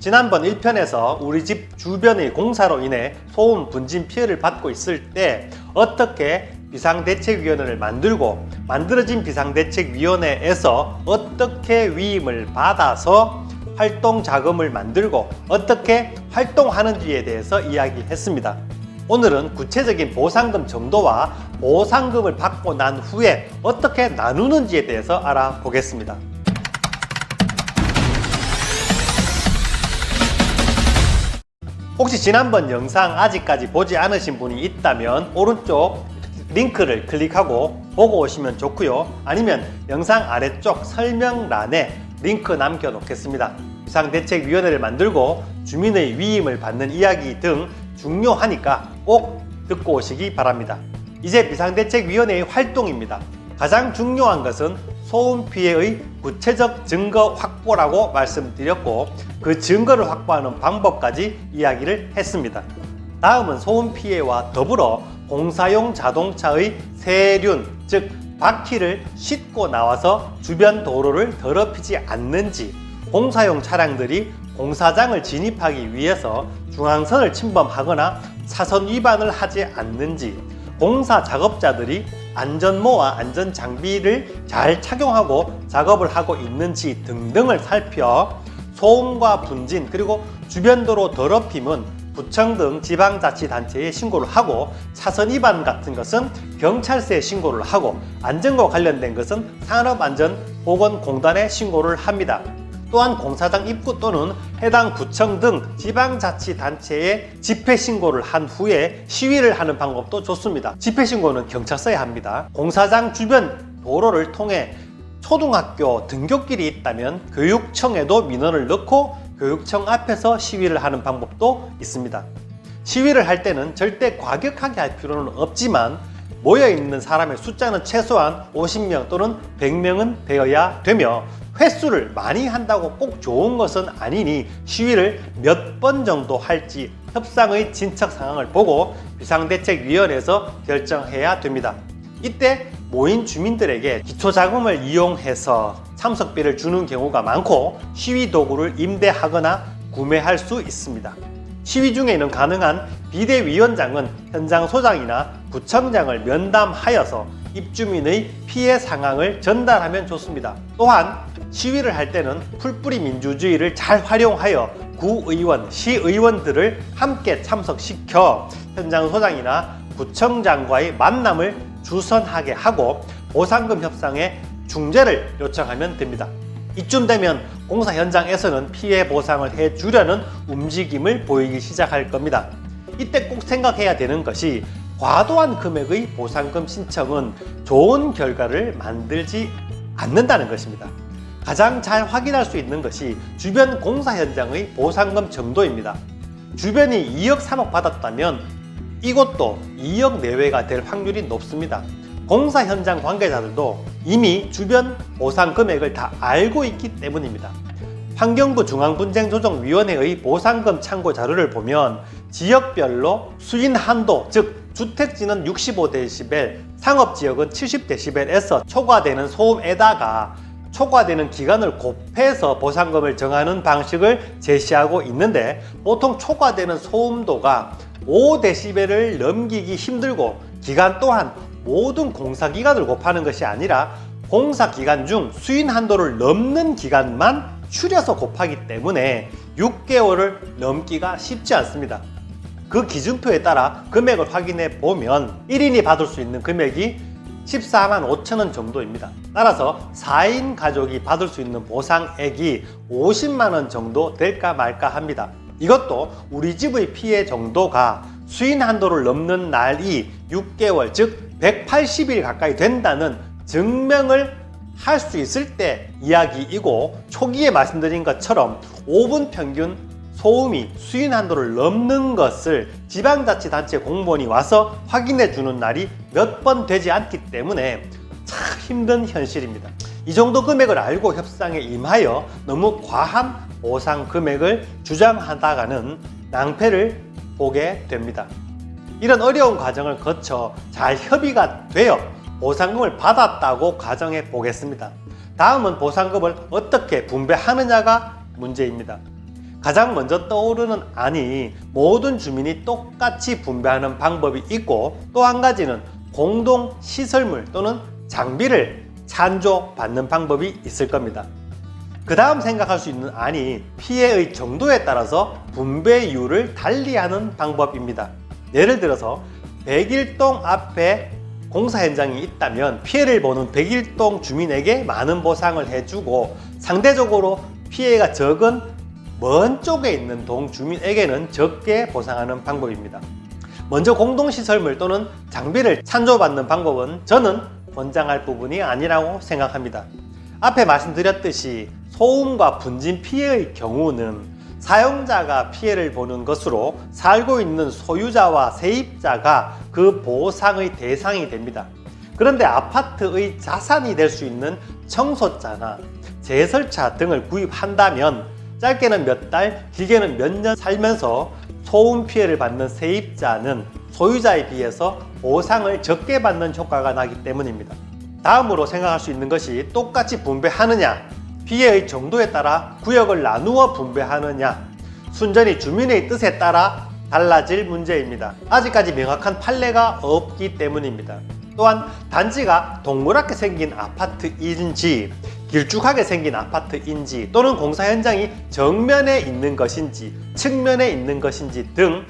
지난번 1편에서 우리 집 주변의 공사로 인해 소음 분진 피해를 받고 있을 때 어떻게 비상대책위원회를 만들고 만들어진 비상대책위원회에서 어떻게 위임을 받아서 활동 자금을 만들고 어떻게 활동하는지에 대해서 이야기했습니다. 오늘은 구체적인 보상금 정도와 보상금을 받고 난 후에 어떻게 나누는지에 대해서 알아보겠습니다. 혹시 지난번 영상 아직까지 보지 않으신 분이 있다면 오른쪽 링크를 클릭하고 보고 오시면 좋고요. 아니면 영상 아래쪽 설명란에 링크 남겨 놓겠습니다. 비상대책위원회를 만들고 주민의 위임을 받는 이야기 등 중요하니까 꼭 듣고 오시기 바랍니다. 이제 비상대책위원회의 활동입니다. 가장 중요한 것은 소음 피해의 구체적 증거 확보라고 말씀드렸고 그 증거를 확보하는 방법까지 이야기를 했습니다. 다음은 소음 피해와 더불어 공사용 자동차의 세륜, 즉 바퀴를 싣고 나와서 주변 도로를 더럽히지 않는지, 공사용 차량들이 공사장을 진입하기 위해서 중앙선을 침범하거나 차선 위반을 하지 않는지, 공사 작업자들이 안전모와 안전장비를 잘 착용하고 작업을 하고 있는지 등등을 살펴 소음과 분진 그리고 주변도로 더럽힘은 구청 등 지방자치단체에 신고를 하고 차선 위반 같은 것은 경찰서에 신고를 하고 안전과 관련된 것은 산업안전보건공단에 신고를 합니다. 또한 공사장 입구 또는 해당 구청 등 지방자치단체에 집회신고를 한 후에 시위를 하는 방법도 좋습니다. 집회신고는 경찰서에 합니다. 공사장 주변 도로를 통해 초등학교 등굣길이 있다면 교육청에도 민원을 넣고 교육청 앞에서 시위를 하는 방법도 있습니다. 시위를 할 때는 절대 과격하게 할 필요는 없지만 모여있는 사람의 숫자는 최소한 50명 또는 100명은 되어야 되며 횟수를 많이 한다고 꼭 좋은 것은 아니니 시위를 몇 번 정도 할지 협상의 진척 상황을 보고 비상대책위원회에서 결정해야 됩니다. 이때 모인 주민들에게 기초자금을 이용해서 참석비를 주는 경우가 많고 시위 도구를 임대하거나 구매할 수 있습니다. 시위 중에는 가능한 비대위원장은 현장 소장이나 구청장을 면담하여서 입주민의 피해 상황을 전달하면 좋습니다. 또한 시위를 할 때는 풀뿌리 민주주의를 잘 활용하여 구의원, 시의원들을 함께 참석시켜 현장 소장이나 구청장과의 만남을 주선하게 하고 보상금 협상에 중재를 요청하면 됩니다. 이쯤 되면 공사 현장에서는 피해 보상을 해주려는 움직임을 보이기 시작할 겁니다. 이때 꼭 생각해야 되는 것이 과도한 금액의 보상금 신청은 좋은 결과를 만들지 않는다는 것입니다. 가장 잘 확인할 수 있는 것이 주변 공사 현장의 보상금 정도입니다. 주변이 2억, 3억 받았다면 이것도 2억 내외가 될 확률이 높습니다. 공사 현장 관계자들도 이미 주변 보상 금액을 다 알고 있기 때문입니다. 환경부 중앙분쟁조정위원회의 보상금 참고 자료를 보면 지역별로 수인 한도, 즉 주택지는 65dB, 상업지역은 70dB에서 초과되는 소음에다가 초과되는 기간을 곱해서 보상금을 정하는 방식을 제시하고 있는데 보통 초과되는 소음도가 5dB를 넘기기 힘들고 기간 또한 모든 공사기간을 곱하는 것이 아니라 공사기간 중 수인 한도를 넘는 기간만 추려서 곱하기 때문에 6개월을 넘기가 쉽지 않습니다. 그 기준표에 따라 금액을 확인해 보면 1인이 받을 수 있는 금액이 14만 5천 원 정도입니다. 따라서 4인 가족이 받을 수 있는 보상액이 50만 원 정도 될까 말까 합니다. 이것도 우리 집의 피해 정도가 수인 한도를 넘는 날이 6개월, 즉 180일 가까이 된다는 증명을 할 수 있을 때 이야기이고, 초기에 말씀드린 것처럼 5분 평균 소음이 수인 한도를 넘는 것을 지방자치단체 공무원이 와서 확인해 주는 날이 몇 번 되지 않기 때문에 참 힘든 현실입니다. 이 정도 금액을 알고 협상에 임하여 너무 과한 보상 금액을 주장하다가는 낭패를 보게 됩니다. 이런 어려운 과정을 거쳐 잘 협의가 되어 보상금을 받았다고 가정해 보겠습니다. 다음은 보상금을 어떻게 분배하느냐가 문제입니다. 가장 먼저 떠오르는 안이 모든 주민이 똑같이 분배하는 방법이 있고, 또 한 가지는 공동 시설물 또는 장비를 찬조받는 방법이 있을 겁니다. 그 다음 생각할 수 있는 안이 피해의 정도에 따라서 분배율을 달리하는 방법입니다. 예를 들어서 101동 앞에 공사 현장이 있다면 피해를 보는 101동 주민에게 많은 보상을 해주고, 상대적으로 피해가 적은 먼 쪽에 있는 동 주민에게는 적게 보상하는 방법입니다. 먼저 공동시설물 또는 장비를 찬조받는 방법은 저는 권장할 부분이 아니라고 생각합니다. 앞에 말씀드렸듯이 소음과 분진 피해의 경우는 사용자가 피해를 보는 것으로 살고 있는 소유자와 세입자가 그 보상의 대상이 됩니다. 그런데 아파트의 자산이 될 수 있는 청소차나 제설차 등을 구입한다면 짧게는 몇 달, 길게는 몇 년 살면서 소음 피해를 받는 세입자는 소유자에 비해서 보상을 적게 받는 효과가 나기 때문입니다. 다음으로 생각할 수 있는 것이 똑같이 분배하느냐, 피해의 정도에 따라 구역을 나누어 분배하느냐, 순전히 주민의 뜻에 따라 달라질 문제입니다. 아직까지 명확한 판례가 없기 때문입니다. 또한 단지가 동그랗게 생긴 아파트인지 길쭉하게 생긴 아파트인지 또는 공사 현장이 정면에 있는 것인지 측면에 있는 것인지 등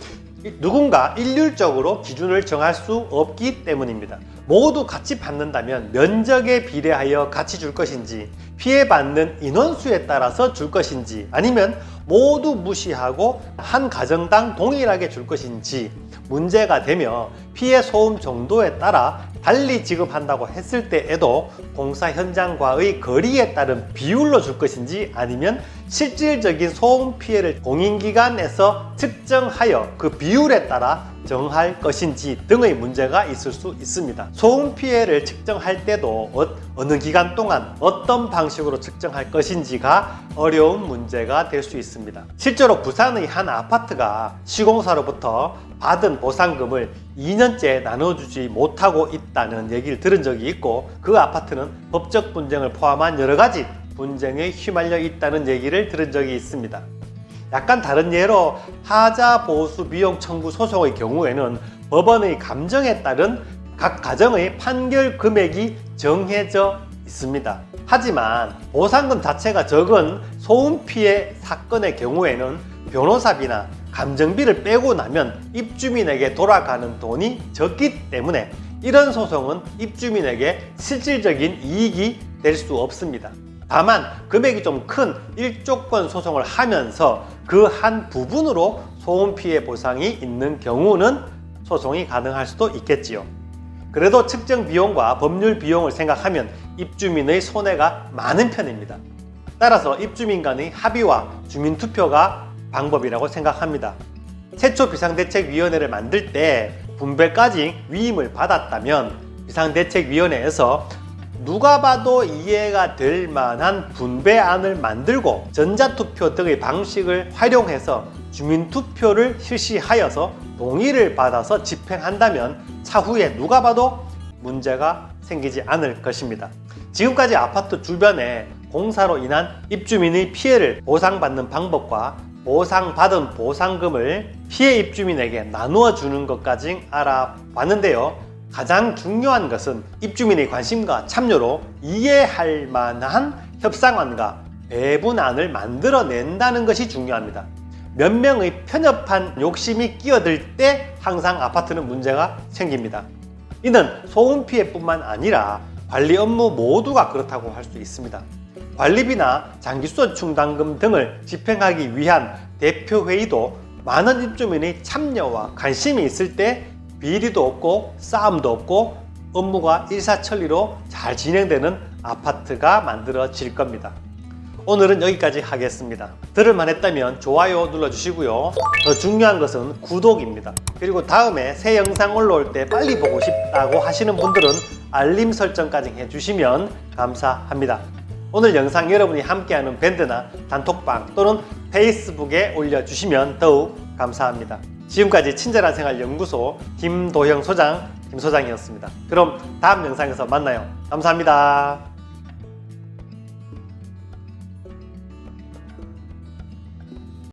누군가 일률적으로 기준을 정할 수 없기 때문입니다. 모두 같이 받는다면 면적에 비례하여 같이 줄 것인지, 피해받는 인원수에 따라서 줄 것인지, 아니면 모두 무시하고 한 가정당 동일하게 줄 것인지 문제가 되며, 피해 소음 정도에 따라 달리 지급한다고 했을 때에도 공사 현장과의 거리에 따른 비율로 줄 것인지, 아니면 실질적인 소음 피해를 공인기관에서 측정하여 그 비율에 따라 정할 것인지 등의 문제가 있을 수 있습니다. 소음 피해를 측정할 때도 어느 기간 동안 어떤 방식으로 측정할 것인지가 어려운 문제가 될 수 있습니다. 실제로 부산의 한 아파트가 시공사로부터 받은 보상금을 2년째 나눠주지 못하고 있다는 얘기를 들은 적이 있고, 그 아파트는 법적 분쟁을 포함한 여러 가지 분쟁에 휘말려 있다는 얘기를 들은 적이 있습니다. 약간 다른 예로 하자 보수 비용 청구 소송의 경우에는 법원의 감정에 따른 각 가정의 판결 금액이 정해져 있습니다. 하지만 보상금 자체가 적은 소음 피해 사건의 경우에는 변호사비나 감정비를 빼고 나면 입주민에게 돌아가는 돈이 적기 때문에 이런 소송은 입주민에게 실질적인 이익이 될 수 없습니다. 다만 금액이 좀 큰 일조권 소송을 하면서 그 한 부분으로 소음 피해 보상이 있는 경우는 소송이 가능할 수도 있겠지요. 그래도 측정 비용과 법률 비용을 생각하면 입주민의 손해가 많은 편입니다. 따라서 입주민 간의 합의와 주민투표가 방법이라고 생각합니다. 최초 비상대책위원회를 만들 때 분배까지 위임을 받았다면 비상대책위원회에서 누가 봐도 이해가 될 만한 분배안을 만들고 전자투표 등의 방식을 활용해서 주민투표를 실시하여서 동의를 받아서 집행한다면 차후에 누가 봐도 문제가 생기지 않을 것입니다. 지금까지 아파트 주변에 공사로 인한 입주민의 피해를 보상받는 방법과 보상받은 보상금을 피해 입주민에게 나누어 주는 것까지 알아봤는데요. 가장 중요한 것은 입주민의 관심과 참여로 이해할 만한 협상안과 배분안을 만들어낸다는 것이 중요합니다. 몇 명의 편협한 욕심이 끼어들 때 항상 아파트는 문제가 생깁니다. 이는 소음 피해뿐만 아니라 관리 업무 모두가 그렇다고 할 수 있습니다. 관리비나 장기수도 충당금 등을 집행하기 위한 대표회의도 많은 입주민의 참여와 관심이 있을 때 비리도 없고 싸움도 없고 업무가 일사천리로 잘 진행되는 아파트가 만들어질 겁니다. 오늘은 여기까지 하겠습니다. 들을만 했다면 좋아요 눌러주시고요. 더 중요한 것은 구독입니다. 그리고 다음에 새 영상 올라올 때 빨리 보고 싶다고 하시는 분들은 알림 설정까지 해주시면 감사합니다. 오늘 영상 여러분이 함께하는 밴드나 단톡방 또는 페이스북에 올려주시면 더욱 감사합니다. 지금까지 친절한 생활 연구소 김도형 소장 김소장이었습니다. 그럼 다음 영상에서 만나요. 감사합니다.